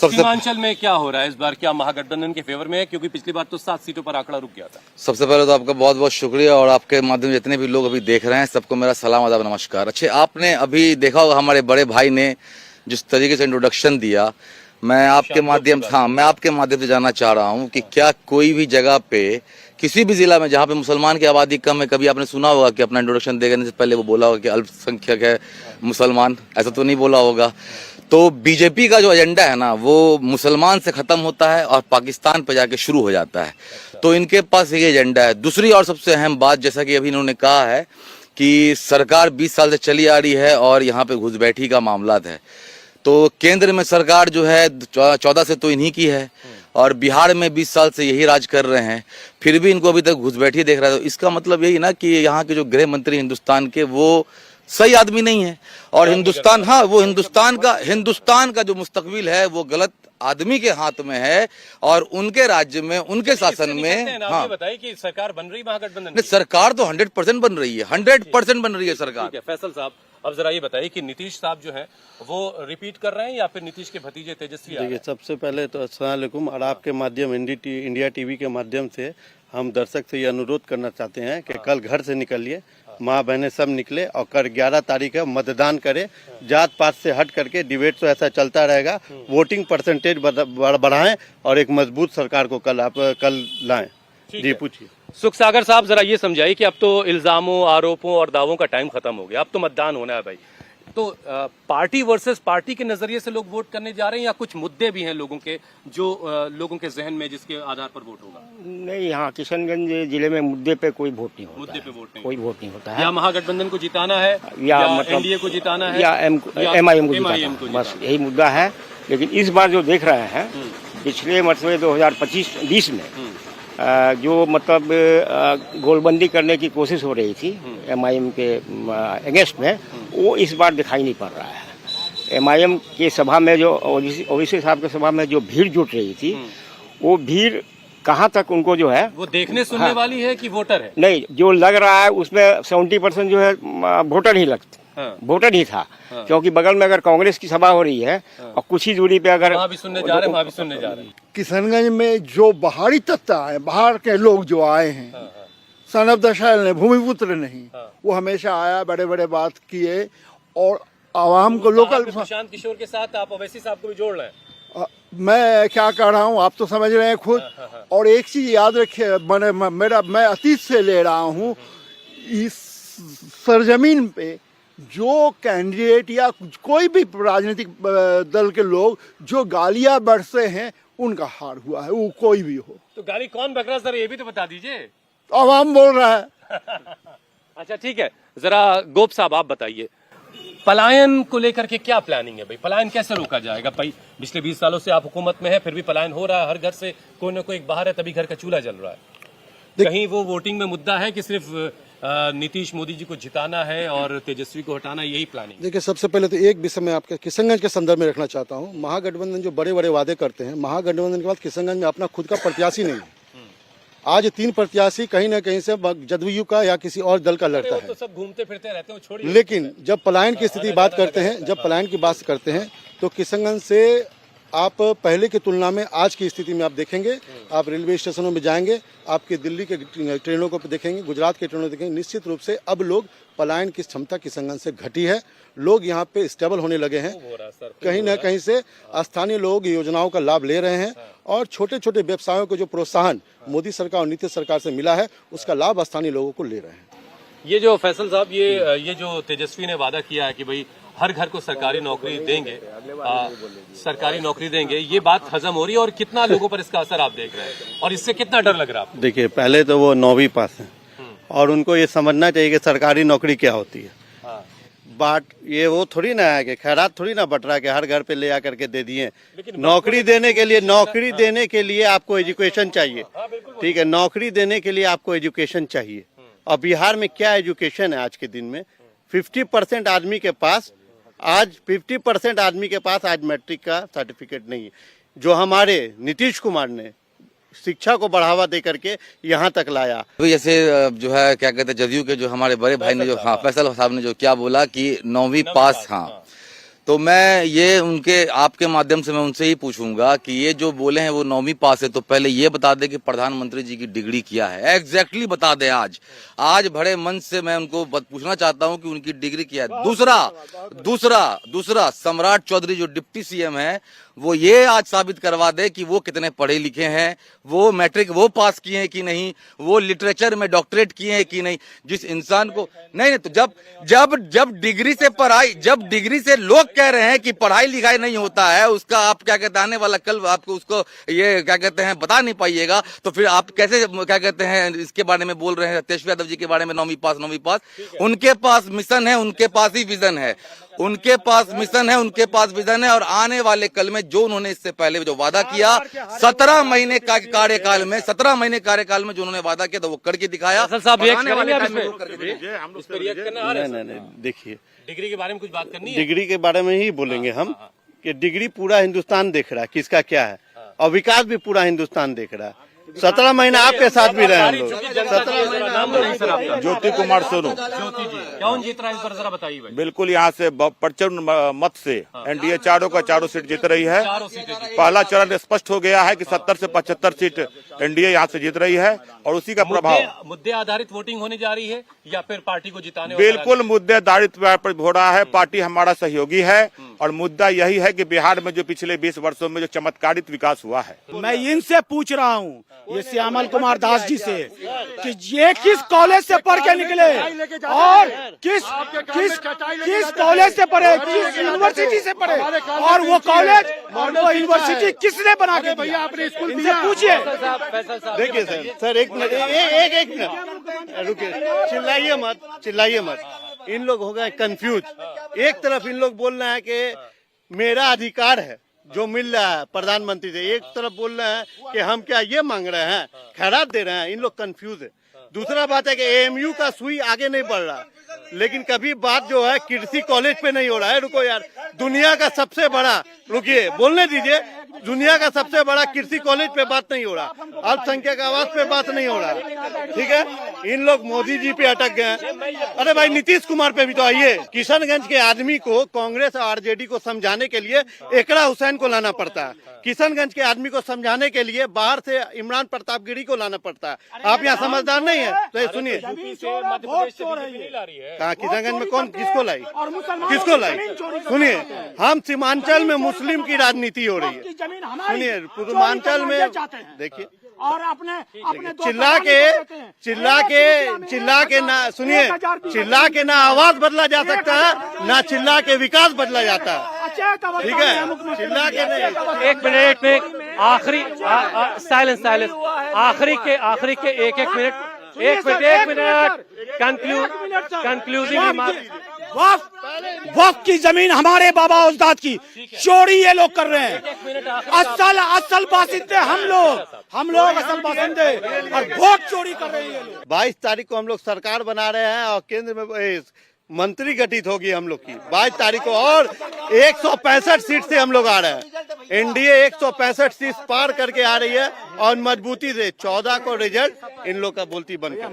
सीमांचल में क्या हो रहा है इस बार, क्या महागठबंधन के फेवर में है? क्योंकि पिछली बार तो 7 सीटों पर आंकड़ा रुक गया था। सबसे पहले तो आपका बहुत बहुत शुक्रिया, और आपके माध्यम से जितने भी लोग अभी देख रहे हैं सबको मेरा सलाम आदाब नमस्कार। अच्छे, आपने अभी देखा होगा हमारे बड़े भाई ने जिस तरीके से इंट्रोडक्शन दिया, मैं आपके माध्यम से जानना चाह रहा हूँ कि क्या कोई भी जगह पे किसी भी जिला में जहाँ पे मुसलमान की आबादी कम है, कभी आपने सुना होगा कि अपना इंट्रोडक्शन देने से पहले वो बोला होगा कि अल्पसंख्यक है मुसलमान? ऐसा तो नहीं बोला होगा। तो बीजेपी का जो एजेंडा है ना, वो मुसलमान से खत्म होता है और पाकिस्तान पे जाके शुरू हो जाता है। तो इनके पास ये एजेंडा है। दूसरी और सबसे अहम बात, जैसा कि अभी इन्होंने कहा है कि सरकार 20 साल से चली आ रही है और यहाँ पे घुसपैठी का मामला है। तो केंद्र में सरकार जो है 14 से तो इन्हीं की है, और बिहार में 20 साल से यही राज कर रहे हैं, फिर भी इनको अभी तक घुसपैठी देख रहा है। तो इसका मतलब यही ना कि यहाँ के जो गृह मंत्री हिंदुस्तान के, वो सही आदमी नहीं है, और हिंदुस्तान, हाँ, वो हिंदुस्तान का जो मुस्तकबिल है वो गलत आदमी के हाथ में है, और उनके राज्य में, उनके शासन में। हाँ, बताइए कि सरकार बन रही महागठबंधन? सरकार तो 100% बन रही है, 100% बन रही है सरकार। फैसल साहब, अब जरा ये बताइए कि नीतीश साहब जो है वो रिपीट कर रहे हैं या फिर नीतीश के भतीजे तेजस्वी? देखिए, सबसे पहले तो अस्सलाम वालेकुम, और आपके माध्यम इंडिया टीवी के माध्यम से हम दर्शक से ये अनुरोध करना चाहते हैं कि कल घर से निकलिए, माँ बहनें सब निकले, और कल 11 तारीख है, मतदान करें। जात पात से हट करके डिबेट तो ऐसा चलता रहेगा, वोटिंग परसेंटेज बढ़ाएं और एक मजबूत सरकार को कल लाएं। जी, पूछिए। सुख सागर साहब, जरा ये समझाइए कि अब तो इल्जामों, आरोपों और दावों का टाइम खत्म हो गया, अब तो मतदान होना है भाई। तो पार्टी वर्सेस पार्टी के नजरिए से लोग वोट करने जा रहे हैं, या कुछ मुद्दे भी हैं लोगों के जो लोगों के जहन में, जिसके आधार पर वोट होगा? नहीं, यहाँ किशनगंज जिले में मुद्दे पे कोई वोट नहीं होता। मुद्दे पे वोट नहीं, कोई वोट नहीं होता है। या महागठबंधन को जिताना है, या मतलब एनडीए को जिताना है, या MIM को जिताना है, बस यही मुद्दा है। लेकिन इस बार जो देख रहे हैं, पिछले मरतबे 2025-20 में जो मतलब गोलबंदी करने की कोशिश हो रही थी MIM के अगेंस्ट में, वो इस बार दिखाई नहीं पड़ रहा है। MIM के सभा में जो ओवैसी साहब के सभा में जो भीड़ जुट रही थी, वो भीड़ कहाँ तक उनको जो है वो देखने सुनने वाली है कि वोटर है? नहीं, जो लग रहा है उसमें 70% जो है वोटर ही लगते, वोटर ही था। क्योंकि बगल में अगर कांग्रेस की सभा हो रही है और कुछ ही दूरी पे अगर वहाँ भी सुनने जा रहे हैं। किशनगंज में जो बाहरी तत्व आए, बाहर के लोग जो आए हैं, सनब दशैल ने, भूमिपुत्र नहीं, वो हमेशा आया, बड़े बड़े बात किए, और आवाम को लोकल। प्रशांत किशोर के साथ आप ओवैसी साहब को भी जोड़ रहे हैं? मैं क्या कह रहा हूँ, आप तो समझ रहे हैं खुद। और एक चीज याद रखिए, मैं अतीत से ले रहा हूँ, इस सरजमीन पे जो कैंडिडेट या कोई भी राजनीतिक दल के लोग जो गालियां बरसे हैं, उनका हार हुआ है, वो कोई भी हो। तो गाली कौन बक रहा है सर, ये भी तो बता दीजिए। आवाम बोल रहा है। अच्छा, ठीक है, जरा गोप साहब आप बताइए, पलायन को लेकर के क्या प्लानिंग है भाई? पलायन कैसे रोका जाएगा भाई? पिछले 20 सालों से आप हुकूमत में है, फिर भी पलायन हो रहा है, हर घर से कोई ना कोई एक बाहर है, तभी घर का चूल्हा जल रहा है। कहीं वो वोटिंग में मुद्दा है कि सिर्फ नीतीश मोदी जी को जिताना है और तेजस्वी को हटाना, यही प्लानिंग? देखिए, सबसे पहले तो एक विषय मैं आपके किशनगंज के संदर्भ में रखना चाहता हूँ। महागठबंधन जो बड़े बड़े वादे करते हैं, महागठबंधन के बाद किशनगंज में अपना खुद का प्रत्याशी नहीं है। आज 3 प्रत्याशी कहीं ना कहीं से जदयू का या किसी और दल का लड़ता है। तो सब घूमते फिरते रहते हैं, छोड़िए। लेकिन जब पलायन की स्थिति बात करते हैं, तो किशनगंज से आप पहले की तुलना में आज की स्थिति में आप देखेंगे, आप रेलवे स्टेशनों में जाएंगे, आपके दिल्ली के ट्रेनों को देखेंगे, गुजरात के ट्रेनों को देखेंगे, निश्चित रूप से अब लोग पलायन की क्षमता किशनगंज से घटी है। लोग यहाँ पे स्टेबल होने लगे हैं, कहीं ना कहीं से स्थानीय लोग योजनाओं का लाभ ले रहे हैं, और छोटे छोटे व्यवसायों को जो प्रोत्साहन मोदी सरकार और नीतीश सरकार से मिला है, उसका लाभ स्थानीय लोगों को ले रहे हैं। ये जो फैसल साहब, ये जो तेजस्वी ने वादा किया है कि भाई हर घर को सरकारी नौकरी देंगे, ये बात हजम हो रही है? और कितना लोगों पर इसका असर आप देख रहे हैं, और इससे कितना डर लग रहा है? देखिए, पहले तो वो 9वीं पास है, और उनको ये समझना चाहिए कि सरकारी नौकरी क्या होती है। ये वो थोड़ी ना है कि खैरात थोड़ी ना बट रहा है कि हर घर पे ले आकर के दे दिए। नौकरी देने के लिए आपको एजुकेशन चाहिए, ठीक है? नौकरी देने के लिए आपको एजुकेशन चाहिए। और बिहार में क्या एजुकेशन है आज के दिन में? 50% आदमी के पास आज मैट्रिक का सर्टिफिकेट नहीं है। जो हमारे नीतीश कुमार ने शिक्षा को बढ़ावा दे करके यहाँ तक लाया। तो जैसे जो है क्या कहते हैं, जदयू के जो हमारे बड़े भाई ने जो, हाँ, फैसल साहब ने जो क्या बोला कि 9वीं पास, हाँ, तो मैं ये उनके आपके माध्यम से मैं उनसे ही पूछूंगा कि ये जो बोले हैं वो 9वीं पास है, तो पहले ये बता दे कि प्रधानमंत्री जी की डिग्री क्या है, एग्जैक्टली बता दे। आज बड़े मन से मैं उनको पूछना चाहता हूं कि उनकी डिग्री क्या है। दूसरा सम्राट चौधरी जो डिप्टी सीएम है, वो ये आज साबित करवा दे कि वो कितने पढ़े लिखे हैं, वो मैट्रिक वो पास किए हैं कि नहीं, वो लिटरेचर में डॉक्टरेट किए हैं कि नहीं। जिस इंसान को नहीं तो जब डिग्री से पढ़ाई, जब डिग्री से लोग कह रहे हैं कि पढ़ाई लिखाई नहीं होता है, उसका आप क्या कहते हैं आने वाला कल आपको उसको ये क्या कहते हैं बता नहीं पाइएगा, तो फिर आप कैसे क्या कहते हैं इसके बारे में बोल रहे हैं तेजस्वी यादव जी के बारे में 9वीं पास। उनके पास मिशन है, उनके पास ही विजन है, उनके पास मिशन है, उनके पास विजन है। और आने वाले कल में जो उन्होंने इससे पहले जो वादा किया 17 महीने का कार्यकाल में, 17 महीने कार्यकाल में जो उन्होंने वादा किया था वो करके दिखाया। नहीं, देखिए डिग्री के बारे में कुछ बात करनी है, डिग्री के बारे में ही बोलेंगे हम कि डिग्री पूरा हिंदुस्तान देख रहा है किसका क्या है, और विकास भी पूरा हिंदुस्तान देख रहा है। 17 महीना आपके साथ भी रहे हम लोग। 17 महीना ज्योति कुमार सोनू। ज्योति जी कौन जीत रहा है इस बार जरा बताइए भाई। बिल्कुल यहाँ से प्रचंड मत से एनडीए चारों का चारों सीट जीत रही है। पहला चरण स्पष्ट हो गया है कि 70 से 75 सीट एनडीए यहाँ से जीत रही है और उसी का प्रभाव मुद्दे आधारित वोटिंग होने जा रही है या फिर पार्टी को जिताने? बिल्कुल मुद्दे आधारित पर हो रहा है। पार्टी हमारा सहयोगी है और मुद्दा यही है कि बिहार में जो पिछले 20 वर्षों में जो चमत्कारित विकास हुआ है। मैं इनसे पूछ रहा हूँ, ये श्यामल कुमार दास जी से, कि ये किस कॉलेज से पढ़ के निकले और किस कॉलेज से पढ़े, किस यूनिवर्सिटी से पढ़े, और वो कॉलेज और वो यूनिवर्सिटी किसने बना के दिया? आपने स्कूल इनसे पूछिए। देखिए सर एक मिनट रुकिए, चिल्लाइए मत। इन लोग हो गए कंफ्यूज। एक तरफ इन लोग बोल रहे हैं कि मेरा अधिकार है जो मिल रहा है प्रधानमंत्री से, एक तरफ बोल रहे हैं कि हम क्या ये मांग रहे हैं, खैरात दे रहे हैं। इन लोग कंफ्यूज है। दूसरा बात है कि एएमयू का सुई आगे नहीं बढ़ रहा, लेकिन कभी बात जो है कृषि कॉलेज पे नहीं हो रहा है। रुको यार, दुनिया का सबसे बड़ा, रुकिए बोलने दीजिए, दुनिया का सबसे बड़ा कृषि कॉलेज पे बात नहीं हो रहा, अल्पसंख्यक आवास पे बात नहीं हो रहा, ठीक है। इन लोग मोदी जी पे अटक गए। अरे भाई नीतीश कुमार पे भी तो आइए। किशनगंज के आदमी को कांग्रेस और आरजेडी को समझाने के लिए एकरा हुसैन को लाना पड़ता है, किशनगंज के आदमी को समझाने के लिए बाहर से इमरान प्रतापगिरी को लाना पड़ता है। आप यहाँ समझदार नहीं है तो सुनिए, कहाँ किशनगंज में कौन किसको लाई, सुनिए, हम सीमांचल में मुस्लिम की राजनीति हो रही है। सुनिए, पूर्वांचल में देखिए, और अपने चिल्ला के ना सुनिए, चिल्ला के ना आवाज बदला जा सकता है, ना चिल्ला के विकास बदला जाता है, ठीक है। चिल्ला के नहीं। एक मिनट आखिरी साइलेंस आखिरी के एक मिनट कंक्लूजिंग। वक्फ की जमीन हमारे बाबा उस्ताद की चोरी ये लोग कर रहे हैं। असल बासिंदे हम लोग असल बासिंदे, और वोट चोरी कर रहे हैं ये लोग। 22 तारीख को हम लोग सरकार बना रहे हैं और केंद्र में मंत्री गठित होगी हम लोग की 22 तारीख को, और 165 सीट से हम लोग आ रहे हैं। एनडीए 165 सीट पार करके आ रही है और मजबूती से 14 को रिजल्ट इन लोग का बोलती बंद करें।